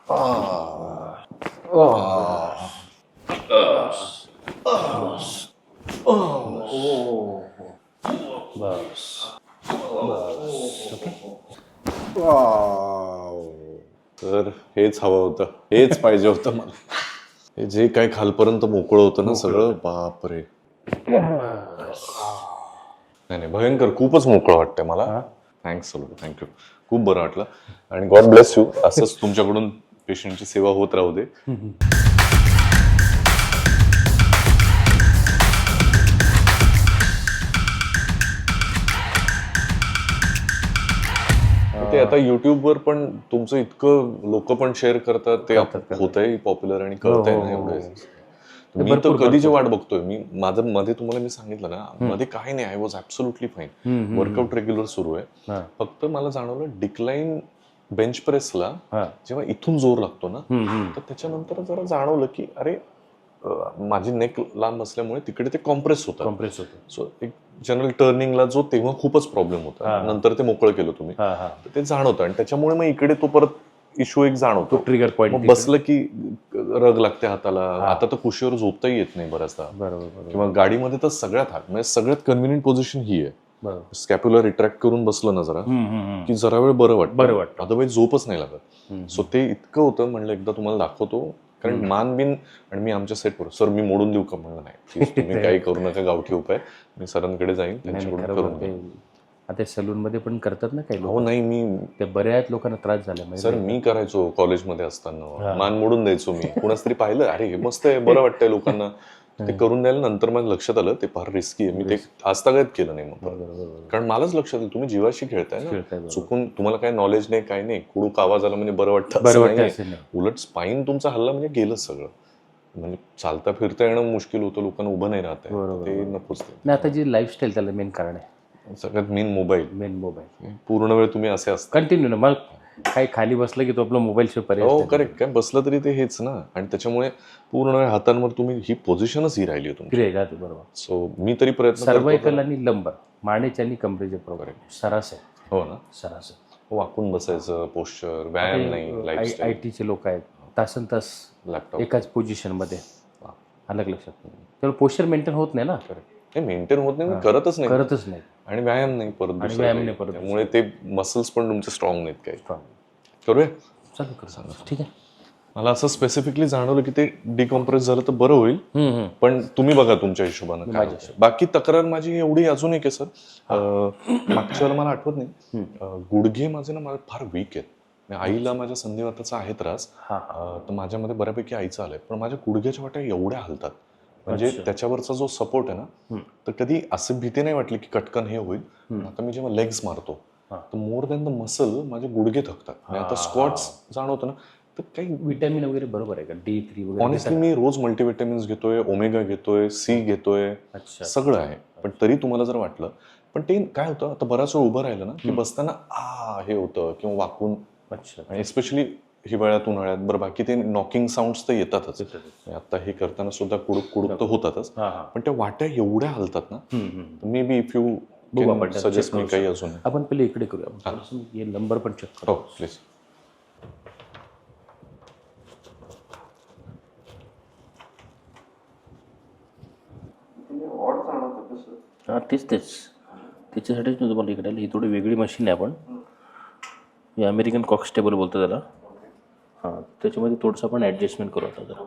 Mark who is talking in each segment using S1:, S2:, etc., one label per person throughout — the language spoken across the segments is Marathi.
S1: तर हेच हवं होतं, हेच पाहिजे होतं मला. हे जे काय खालपर्यंत मोकळं होतं ना सगळं, बापरे. नाही नाही, भयंकर, खूपच मोकळं वाटतंय मला. थँक्स थँक्यू, खूप बरं वाटलं. आणि गॉड ब्लेस यू. असंच तुमच्याकडून पेशंटची सेवा होत राहू दे. ते आता युट्यूबवर पण तुमचं इतकं लोक पण शेअर करतात, ते होतंय पॉप्युलर आणि कळतंय ना एवढं. मी तर कधीची वाट बघतोय. मी माझं मध्ये तुम्हाला मी सांगितलं ना, मध्ये काही नाही, I was absolutely fine. Workout regular सुरू आहे. फक्त मला जाणवलं डिक्लाइन बेंच प्रेसला जेव्हा इथून जोर लागतो ना, तर त्याच्यानंतर जरा जाणवलं की अरे माझी नेक लांब असल्यामुळे तिकडे ते कॉम्प्रेस होतं. सो एक जनरल टर्निंगला जो तेव्हा खूपच प्रॉब्लेम होता, नंतर ते मोकळं केलं तुम्ही, तर ते जाणवतं. आणि त्याच्यामुळे मग इकडे तो परत इश्यू एक जाणवतो, ट्रिगर पॉइंट. बसलं की रग लागते हाताला. आता तर कुशीवर झोपताही येत नाही बऱ्याचदा, किंवा गाडीमध्ये तर सगळ्यात हात, म्हणजे सगळ्यात कन्व्हिनियंट पोझिशन ही आहे. स्कॅप्युला रिट्रॅक्ट करून बसलं ना जरा, की जरा वेळ बरं वाटतं. अदरवाईज झोपच नाही लागत. सो ते इतकं होतं, म्हणलं एकदा तुम्हाला दाखवतो. कारण मान बिन, आणि मी आमच्या सेटवर, सर मी मोडून देऊ का, म्हणलं नाही, तुम्ही काही करू नका, गावठी उपाय, मी सरांकडे जाईन, त्यांच्याकडून करून घेईन.
S2: आता सलून मध्ये पण करतात ना काही लोक.
S1: हो नाही, मी
S2: ते बऱ्याच लोकांना त्रास झाला.
S1: सर मी करायचो कॉलेजमध्ये असताना, मान मोडून द्यायचो मी. कुणाच तरी पाहिलं, अरे हे मस्त आहे, बरं वाटतंय लोकांना, ते करून द्यायला. नंतर मला लक्षात आलं ते फार रिस्की आहे. मी ते आजतागत केलं नाही मग, कारण मलाच लक्षात आलं तुम्ही जीवाशी खेळताय ना. चुकून तुम्हाला काय नॉलेज नाही, काय नाही, कुडूक आवाज आला म्हणजे बरं वाटतं, उलट स्पाईन तुमचा हल्ला म्हणजे गेलंच सगळं. म्हणजे चालता फिरता येणं मुश्किल होतं, लोकांना उभं नाही राहत आहे, ते नकोच.
S2: आता जी लाईफस्टाईल त्याला मेन कारण आहे,
S1: सगळ्यात मेन मोबाईल. पूर्ण वेळ तुम्ही असे असता
S2: कंटिन्यू ना, मग काही खाली बसलं की तो आपला मोबाईल शिवाय पर्याय.
S1: हो करेक्ट, काय बसलं तरी ते हेच ना. आणि त्याच्यामुळे पूर्ण वेळ हातांवर तुम्ही, ही पोझिशनच ही राहिली तुमची.
S2: बरोबर.
S1: सो मी तरी प्रयत्न
S2: सर्वायकल आणि लंबर, मानेच्या आणि कमरेचे प्रॉब्लेम सरास आहे.
S1: हो ना,
S2: सरास
S1: वाकून बसायचं, पोश्चर, व्यायाम नाही. लाईफस्टाईल
S2: IT चे लोक आहेत, तासन तास
S1: लॅपटॉप
S2: एकाच पोझिशन मध्ये. अलग लक्षात नाही, त्यामुळे पोश्चर मेंटेन होत नाही ना.
S1: हे मेंटेन होत नाही, करतच
S2: नाही.
S1: आणि व्यायाम नाही परत, त्यामुळे ते मसल्स पण तुमचे स्ट्रॉंग नाहीत. काही करूया,
S2: ठीक आहे.
S1: मला असं स्पेसिफिकली जाणवलं की ते डिकॉम्प्रेस झालं तर बरं होईल. पण तुम्ही बघा तुमच्या हिशोबानं काय. बाकी तक्रार माझी एवढी अजून एक आहे सर, मागच्या वेळेला मला आठवत नाही, गुडघे माझे ना, मला फार वीक आहेत. आईला माझ्या संधिवाताचा आहे त्रास, तर माझ्यामध्ये बऱ्यापैकी आईचा आलाय, पण माझ्या गुडघ्याच्या वाट्या एवढ्या हलतात, म्हणजे त्याच्यावरचा जो सपोर्ट आहे ना, तर कधी असं भीती नाही वाटली की कटकन हे होईल. आता मी जेव्हा लेग्स मारतो तर मोर दॅन द मसल माझे गुडघे थकतात. आता स्क्वॉट्स जाणवतं ना, तर काही
S2: विटॅमिन वगैरे बरोबर आहे का, D3 वगैरे?
S1: ऑनेस्टली मी रोज मल्टीविटॅमिन्स घेतोय, ओमेगा घेतोय, C घेतोय, सगळं आहे. पण तरी तुम्हाला जर वाटलं, पण ते काय होतं, आता बराच वेळ उभं राहिलं ना की बसताना हे होतं, किंवा वाकून. आणि एस्पेशली हिवाळ्यात, उन्हाळ्यात, बरं बाकी ते नॉकिंग साऊंड्स तर येतातच. आता हे करताना सुद्धा कुडूक कुडूक तर होतातच, पण त्या वाट्या एवढ्या हलतात ना, may be if you suggest me काही अजून.
S2: आपण पहिले इकडे करूया, नंबर पण चेक करू.
S1: हो प्लीज.
S2: तेच त्याच्यासाठीच मी तुम्हाला इकडे, ही थोडी वेगळी मशीन आहे. आपण हे अमेरिकन कॉक्सटेबल बोलतो त्याला. त्याच्यामध्ये थोडंसं आपण ॲडजस्टमेंट करू आता जरा.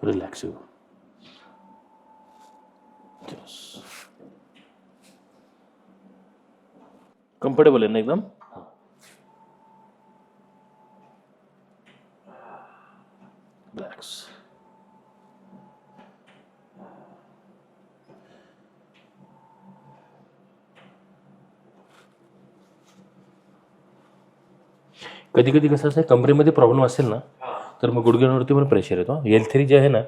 S2: रिलॅक्स. कम्फर्टेबल आहे ना एकदम. रिलॅक्स. कधी कधी कसं असं कमरेमध्ये प्रॉब्लेम असेल ना, तर मग गुडघ्यांवरती पण प्रेशर येतो. L3 जे आहे ना,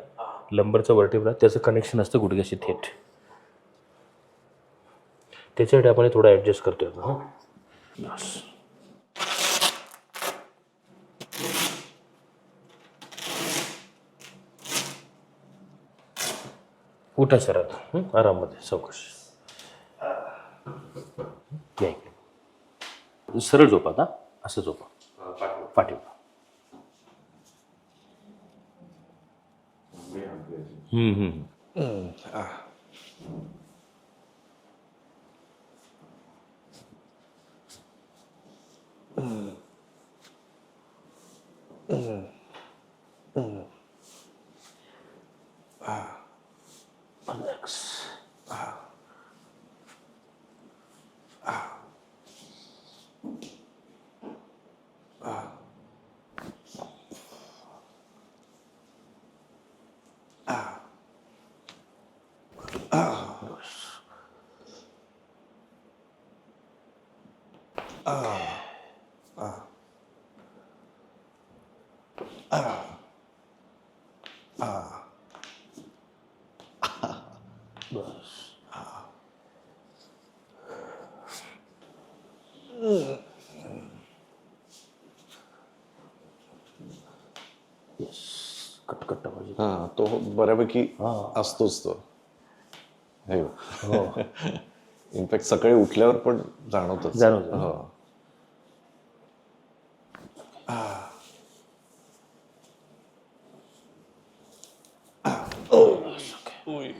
S2: लंबरचं वर्टिब्रा, त्याचं कनेक्शन असतं गुडघ्याशी थेट. त्याच्यासाठी आपण थोडं ॲडजस्ट करतोय आता. हां बस. उठा सर आता. आराममध्ये सावकाश या इकडे. सरळ झोपा आता. असं झोपा पाठीवर. Relax. बस. येस. कटकट आवाज येतो.
S1: हा तो बऱ्यापैकी
S2: हा.
S1: असतोच तो. हे
S2: हो.
S1: इनफॅक्ट सकाळी उठल्यावर पण जाणवतच.
S2: जाणवतं.
S1: हो. ओय.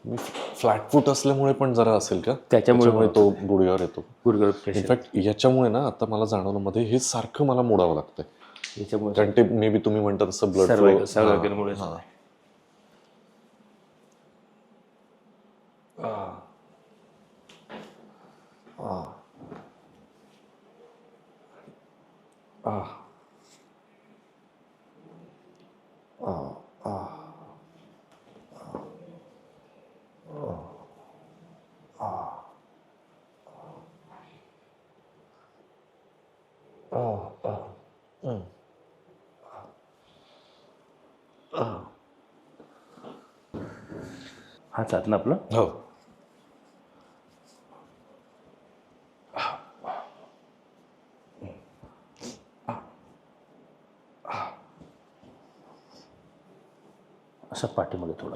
S1: मी फ्लॅट फूट असल्यामुळे पण जरा असेल का?
S2: त्याच्यामुळे
S1: तो गुडघ्यावर येतो.
S2: गुडघ्यावर प्रेशर.
S1: इनफॅक्ट याच्यामुळे ना आता मला जाणवलं मध्ये हे सारखं मला मोडावं लागतंय.
S2: याच्यामुळे
S1: कारण ते मे बी तुम्ही म्हणता तसं ब्लड फ्लो.
S2: सर्वायकलमुळे. हाच हात ना आपलं.
S1: हो.
S2: असं पाठीमध्ये थोडं.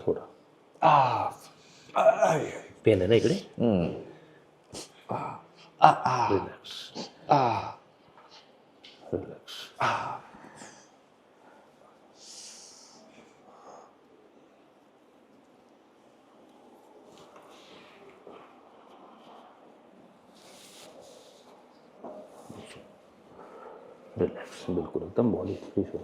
S2: थोडं पेन आहे ना इकडे. रिलॅक्स. रिलॅक्स. रिलॅक्स. बिलकुल एकदम बॉडी फ्री होईल.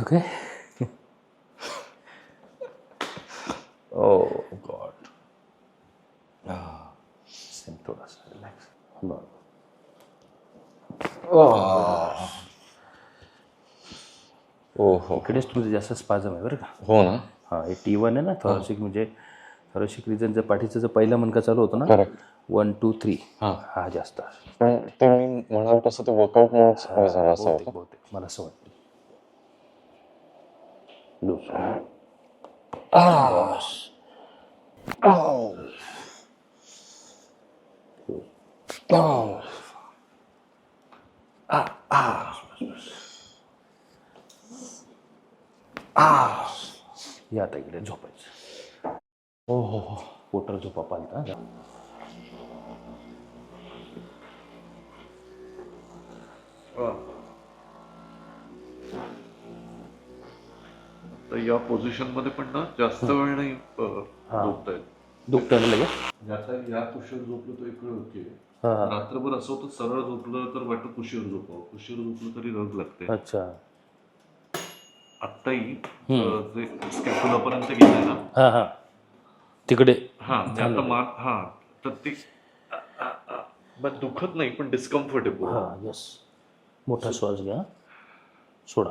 S2: ओके.
S1: ओ गॉड.
S2: सेम थोडासा रिलॅक्स. बरं.
S1: हो.
S2: इकडेच तुमचं जास्त स्पाझम आहे बरं का.
S1: हो ना.
S2: हां हे T1 आहे ना थॉरॅसिक, म्हणजे थॉरॅसिक रिजनचं पाठीचं जो पहिला मणका चालू होतो ना.
S1: करेक्ट.
S2: 1 2 3 हा जास्त आहे.
S1: पण ते मी म्हणाल तसं ते वर्कआउट मुळे झालं असं होतं.
S2: बहुतेक मला असं वाटतं. लूज. या आता इकडे झोपायचं.
S1: हो.
S2: पोटर झोपा पालता.
S1: तर या पोझिशन मध्ये पण ना जास्त वेळ नाही झोपतायत.
S2: दुखतं ना लगेच.
S1: ज्याचा या कुशीवर झोपलं तो एक वेळ ओके.
S2: हां.
S1: रात्रभर असं होतं सरळ झोपलं तर वाटतं कुशीवर झोपावं, कुशीवर झोपलं तरी रग लागते.
S2: अच्छा.
S1: आत्ताही जे स्कॅप्युलापर्यंत गेलंय ना.
S2: हां तिकडे.
S1: आता मान तर ते दुखत नाही पण डिस्कम्फर्ट आहे पूर्ण.
S2: येस. मोठा श्वास घ्या. सोडा.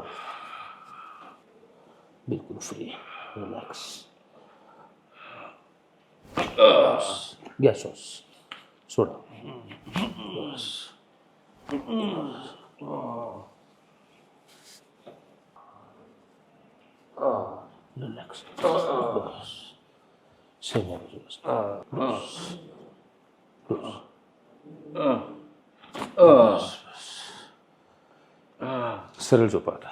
S2: बिलकुल फ्री, रिलॅक्स. घ्या श्वास, सोडा. बस. रिलॅक्स. बस. सेम सरळ झोपा आता.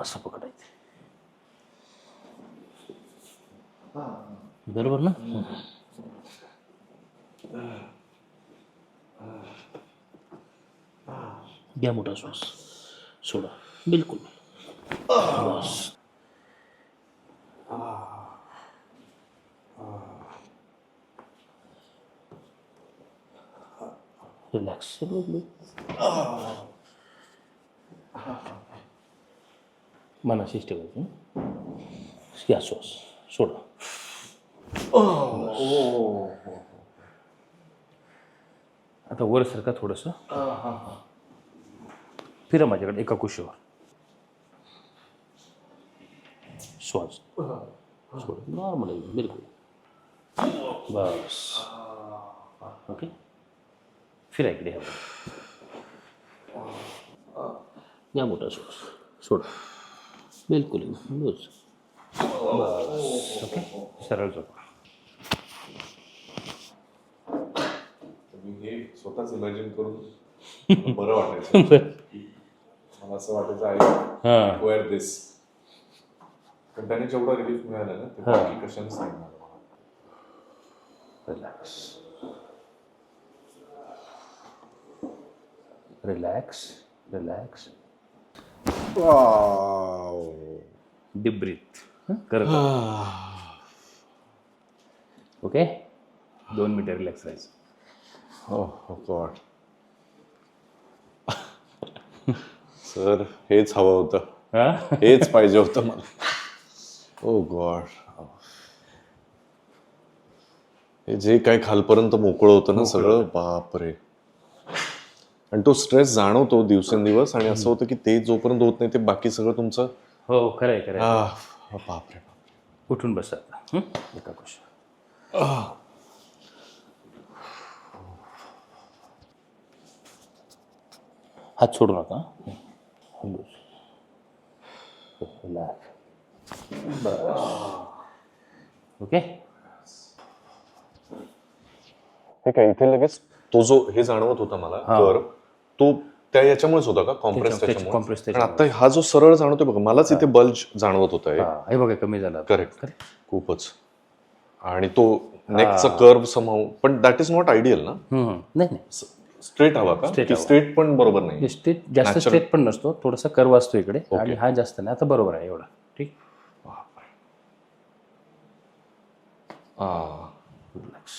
S2: असं पकडायचं. बरोबर ना? घ्या मोठा श्वास, सोडा. बिलकुल. बस. रिलॅक्स. मनाशीच ठेवायचं. घ्या श्वास, सोडा. आता वर सरका थोडंसं. फिरा माझ्याकडे एका कुशीवर. श्वास सोडा. नॉर्मल आहे बिलकुल. बस. ओके. फिरा इकडे. या मोठा श्वास, सोडा. बिलकुल बस. बस. ओके. सरळ झोपा.
S1: हे स्वतःच इमॅजिन करून बरं वाटायचं. मला असं वाटायचं आय वेअर दिस. पण त्याने जेवढा रिलीफ मिळाला ना ते बाकी कशानेच नाही मिळालं मला.
S2: Relax. Relax. Relax. Deep breath करत. ओके. 2 मिनिटं रिलॅक्स राहायचं.
S1: Oh God. सर हेच हवं होतं. हेच पाहिजे होतं मला. ओ गॉड. हे जे काही खालपर्यंत मोकळं होतं ना सगळं, बापरे. आणि तो स्ट्रेस जाणवतो दिवसेंदिवस आणि असं होतं की ते जोपर्यंत होत नाही ते बाकी सगळं तुमचं.
S2: हो खरंय खरंय.
S1: बापरे बापरे.
S2: उठून बसा आता. एका कुशी. हात सोडू नका. ओके.
S1: हे काय इथे लगेच तो जो हे जाणवत होता मला कर तो त्या याच्यामुळेच होता का कॉम्प्रेस त्याच्यामुळे. आता हा जो सरळ जाणवतोय बघा मलाच इथे बल्ज जाणवत होता.
S2: हे बघा कमी झाला.
S1: करेक्ट. खूपच. आणि तो नेकचा कर्व समहाऊ पण दॅट इज नॉट आयडियल ना.
S2: नाही नाही.
S1: स्ट्रेट हवा का. स्ट्रेट पण बरोबर नाही.
S2: स्ट्रेट जास्त स्ट्रेट पण नसतो. थोडासा कर्व असतो इकडे आणि हा जास्त नाही. आता बरोबर आहे एवढा. ठीक. रिलॅक्स.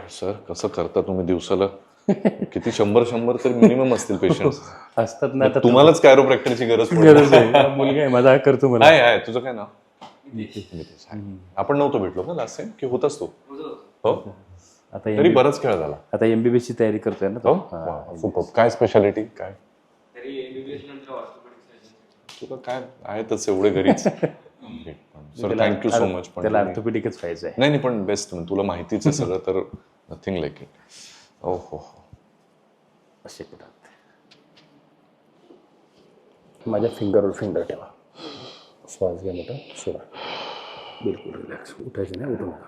S1: सर कसं करता तुम्ही दिवसाला किती 100 तर मिनिमम असतील पेशंट्स.
S2: असतात ना. आता
S1: तुम्हालाच कायरोप्रॅक्टरची गरज
S2: आहे. मुलगा आहे माझा करतो मला.
S1: आहे तुझं काय नाव. आपण नव्हतो भेटलो का लास्ट टाइम की होताच तो. हो.
S2: आता
S1: तरी बराच खेळ झाला.
S2: आता MBBS ची तयारी करतोय ना तो.
S1: काय स्पेशालिटी काय तुला काय आहेतच एवढे घरीच. Sir thank you so much. पण
S2: त्याला ऑर्थोपेडिकच पाहिजे.
S1: नाही पण बेस्ट तुला माहितीच आहे सगळं तर नथिंग लाईक इट. ओ हो
S2: असे करतात. माझ्या फिंगरवर फिंगर ठेवा. श्वास घ्या मोठा, सोडा. बिलकुल रिलॅक्स. उठायचं नाही. उठू नका.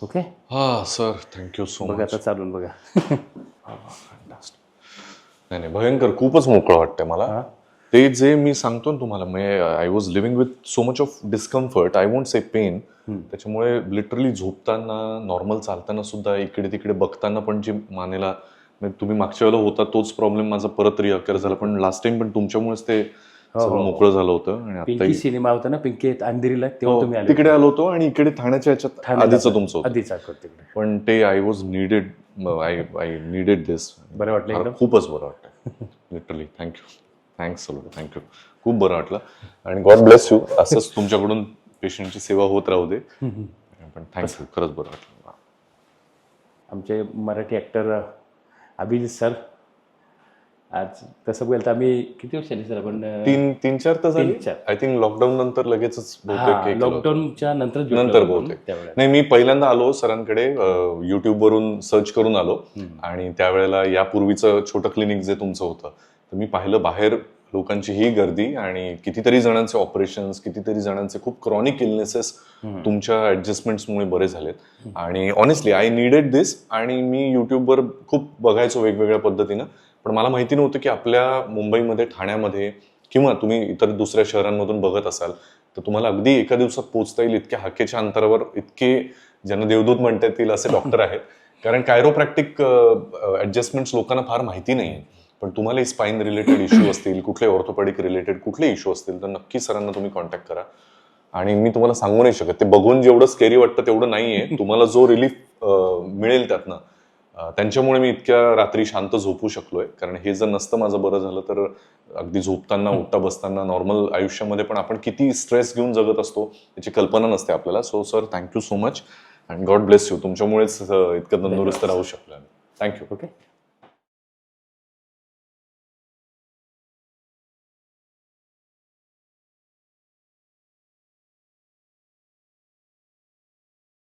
S2: ओके.
S1: हा सर थँक्यू सो मच.
S2: बघा आता चालून बघा.
S1: नाही भयंकर खूपच मोकळं वाटतंय मला. ते जे मी सांगतो ना तुम्हाला I was living with so much of discomfort. I won't say pain. त्याच्यामुळे लिटरली झोपताना नॉर्मल चालताना सुद्धा इकडे तिकडे बघताना पण जी मानेला तुम्ही मागच्या वेळेला होता तोच प्रॉब्लेम माझा परत रिअकर झाला. पण लास्ट टाइम पण तुमच्यामुळेच ते सगळं मोकळं झालं होतं. आणि
S2: पिंकी सिनेमा होता ना पिंकी अंधेरीला तेव्हा तुम्ही
S1: तिकडे आलो होतो आणि इकडे ठाण्याच्या याच्यात आधीचं तुमचं होतं.
S2: आधीच तिकडे.
S1: पण ते I was needed. I needed this.
S2: बरं वाटलं एकदम.
S1: खूपच बरं वाटतं. Literally thanks thank you. खूप बरं वाटलं आणि गॉड ब्लेस यू. असंच तुमच्याकडून पेशंटची सेवा होत राहू दे. पण थँक्यू, खरंच बरं वाटलं.
S3: आमचे मराठी ॲक्टर अभिजित सर, आज तसं बोललं तर आम्ही किती वर्ष झाली सर आपण?
S1: 3-4 तर झाली.
S3: 3-4.
S1: आय थिंक लॉकडाऊन नंतर लगेचच बहुतेक हे केलं होतं.
S3: लॉकडाऊनच्या नंतर
S1: नंतर बहुतेक.
S3: त्यावेळेला.
S1: नाही, मी पहिल्यांदा आलो सरांकडे YouTube वरून सर्च करून आलो आणि त्यावेळेला यापूर्वीचं छोटं क्लिनिक जे तुमचं होतं, तर मी पाहिलं बाहेर लोकांची ही गर्दी आणि कितीतरी जणांचे ऑपरेशन्स, कितीतरी जणांचे खूप क्रॉनिक इलनेसेस तुमच्या ऍडजस्टमेंट्समुळे बरे झालेत. आणि ऑनेस्टली आय नीडेड दिस. आणि मी युट्यूबवर खूप बघायचो वेगवेगळ्या पद्धतीनं, पण मला माहिती नव्हतं की आपल्या मुंबईमध्ये, ठाण्यामध्ये किंवा तुम्ही इतर दुसऱ्या शहरांमधून बघत असाल तर तुम्हाला अगदी एका दिवसात पोहोचता येईल इतक्या हाकेच्या अंतरावर इतके ज्यांना देवदूत म्हणता येतील असे डॉक्टर आहेत. कारण कायरोप्रॅक्टिक ऍडजस्टमेंट्स लोकांना फार माहिती नाही. पण तुम्हाला स्पाईन रिलेटेड इश्यू असतील, कुठले ऑर्थोपॅडिक रिलेटेड कुठले इश्यू असतील तर नक्की सरांना तुम्ही कॉन्टॅक्ट करा. आणि मी तुम्हाला सांगू नाही शकत, ते बघून जेवढं स्केरी वाटतं तेवढं नाहीये. तुम्हाला जो रिलीफ मिळेल त्यातनं, त्यांच्यामुळे मी इतक्या रात्री शांत झोपू शकलोय. कारण हे जर नसतं माझं बरं झालं तर अगदी झोपताना, उठता बसताना, नॉर्मल आयुष्यामध्ये पण आपण किती स्ट्रेस घेऊन जगत असतो याची कल्पना नसते आपल्याला. So sir, thank you so much and God bless you. तुमच्यामुळेच इतकं तंदुरुस्त राहू शकलो. थँक्यू.
S3: ओके.